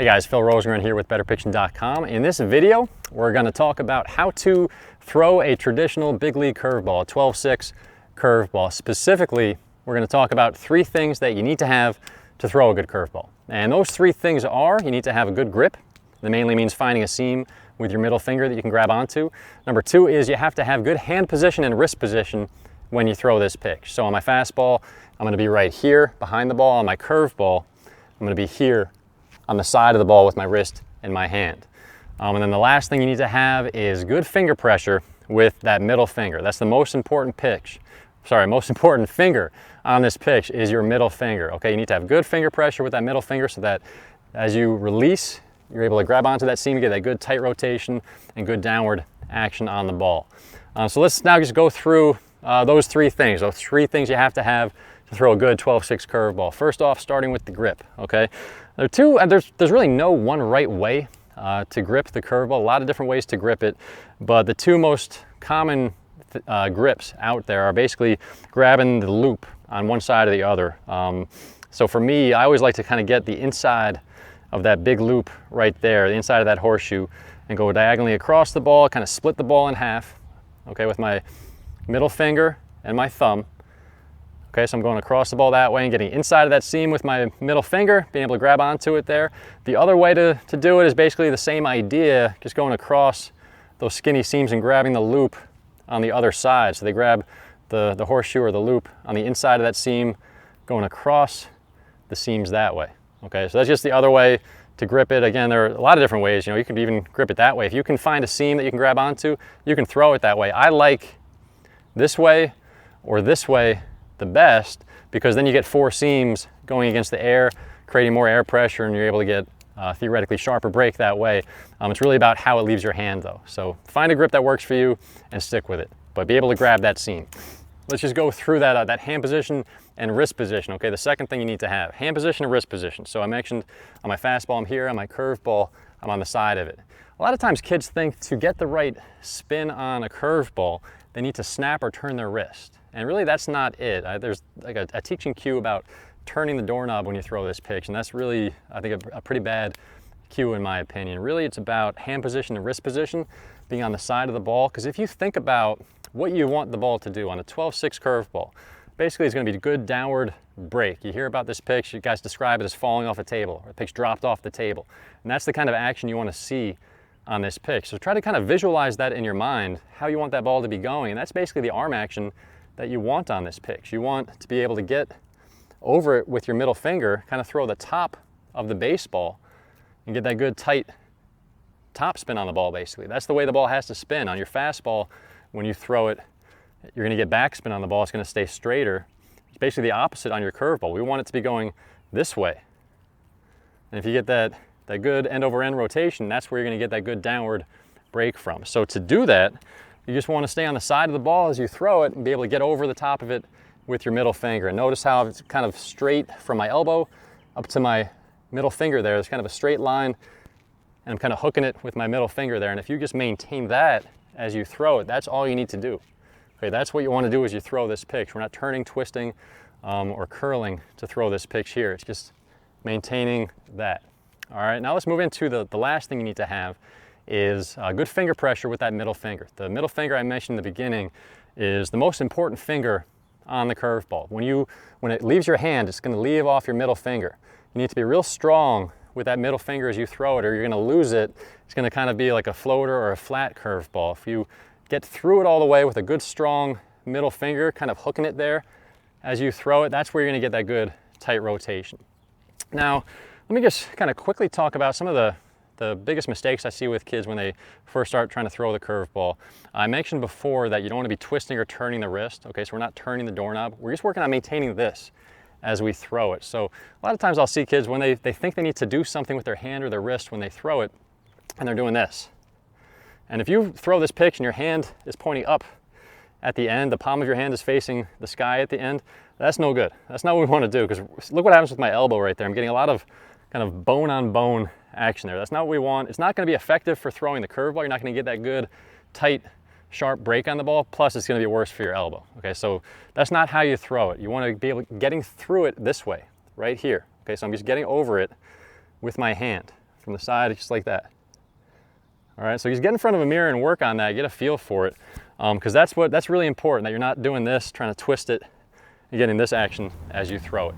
Hey guys, Phil Rosengren here with BetterPitching.com. In this video, we're going to talk about how to throw a traditional big league curveball, a 12-6 curveball. Specifically, we're going to talk about 3 things that you need to have to throw a good curveball. And those 3 things are, you need to have a good grip. That mainly means finding a seam with your middle finger that you can grab onto. Number 2 is you have to have good hand position and wrist position when you throw this pitch. So on my fastball, I'm going to be right here behind the ball. On my curveball, I'm going to be here on the side of the ball with my wrist and my hand. And then the last thing you need to have is good finger pressure with that middle finger. That's the most important most important finger on this pitch is your middle finger. Okay, you need to have good finger pressure with that middle finger so that as you release, you're able to grab onto that seam, get that good tight rotation and good downward action on the ball. So let's now just go through those 3 things. Those 3 things you have to throw a good 12-6 curveball. First off, starting with the grip, okay? There's really no one right way to grip the curveball. A lot of different ways to grip it, but the 2 most common grips out there are basically grabbing the loop on one side or the other. So for me, I always like to kind of get the inside of that big loop right there, the inside of that horseshoe, and go diagonally across the ball, kind of split the ball in half, okay, with my middle finger and my thumb. Okay, so I'm going across the ball that way and getting inside of that seam with my middle finger, being able to grab onto it there. The other way to do it is basically the same idea, just going across those skinny seams and grabbing the loop on the other side. So they grab the horseshoe or the loop on the inside of that seam, going across the seams that way. Okay, so that's just the other way to grip it. Again, there are a lot of different ways. You know, you can even grip it that way. If you can find a seam that you can grab onto, you can throw it that way. I like this way or this way the best, because then you get 4 seams going against the air, creating more air pressure, and you're able to get theoretically sharper break that way. It's really about how it leaves your hand though. So find a grip that works for you and stick with it, but be able to grab that seam. Let's just go through that hand position and wrist position. Okay, the second thing you need to have, hand position and wrist position. So I mentioned on my fastball, I'm here, on my curveball, I'm on the side of it. A lot of times kids think to get the right spin on a curveball, they need to snap or turn their wrist. And really that's not it. There's like a teaching cue about turning the doorknob when you throw this pitch, and that's really, I think, a pretty bad cue in my opinion. Really it's about hand position and wrist position, being on the side of the ball, because if you think about what you want the ball to do on a 12-6 curveball, basically it's going to be a good downward break. You hear about this pitch, you guys describe it as falling off a table, or a pitch dropped off the table. And that's the kind of action you want to see on this pitch. So try to kind of visualize that in your mind, how you want that ball to be going. And that's basically the arm action that you want on this pitch. You want to be able to get over it with your middle finger, kind of throw the top of the baseball and get that good tight top spin on the ball basically. That's the way the ball has to spin. On your fastball, when you throw it, you're going to get backspin on the ball. It's going to stay straighter. It's basically the opposite on your curveball. We want it to be going this way. And if you get that good end over end rotation, that's where you're going to get that good downward break from. So to do that, you just want to stay on the side of the ball as you throw it and be able to get over the top of it with your middle finger. And notice how it's kind of straight from my elbow up to my middle finger there. There's kind of a straight line, and I'm kind of hooking it with my middle finger there. And if you just maintain that as you throw it, that's all you need to do. Okay, that's what you want to do as you throw this pitch. We're not turning, twisting, or curling to throw this pitch here. It's just maintaining that. All right, now let's move into the last thing you need to have is good finger pressure with that middle finger. The middle finger I mentioned in the beginning is the most important finger on the curveball. When it leaves your hand, it's going to leave off your middle finger. You need to be real strong with that middle finger as you throw it, or you're going to lose it. It's going to kind of be like a floater or a flat curveball. If you get through it all the way with a good strong middle finger, kind of hooking it there as you throw it, that's where you're going to get that good tight rotation. Now, let me just kind of quickly talk about some of the biggest mistakes I see with kids when they first start trying to throw the curveball. I mentioned before that you don't want to be twisting or turning the wrist. Okay, so we're not turning the doorknob. We're just working on maintaining this as we throw it. So a lot of times I'll see kids when they think they need to do something with their hand or their wrist when they throw it, and they're doing this. And if you throw this pitch and your hand is pointing up at the end, the palm of your hand is facing the sky at the end, that's no good. That's not what we want to do, because look what happens with my elbow right there. I'm getting a lot of kind of bone on bone action there. That's not what we want. It's not going to be effective for throwing the curveball. You're not going to get that good, tight, sharp break on the ball. Plus, it's going to be worse for your elbow. Okay, so that's not how you throw it. You want to be able getting through it this way, right here. Okay, so I'm just getting over it with my hand. from the side, just like that. All right, so just get in front of a mirror and work on that, get a feel for it, because that's really important, that you're not doing this, trying to twist it, you're getting this action as you throw it.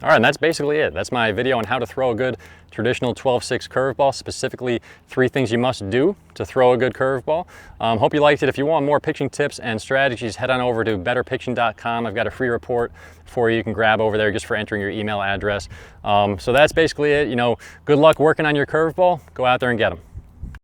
All right, and that's basically it. That's my video on how to throw a good traditional 12-6 curveball, specifically 3 things you must do to throw a good curveball. Hope you liked it. If you want more pitching tips and strategies, head on over to betterpitching.com. I've got a free report for you can grab over there just for entering your email address. So that's basically it. You know, good luck working on your curveball. Go out there and get them.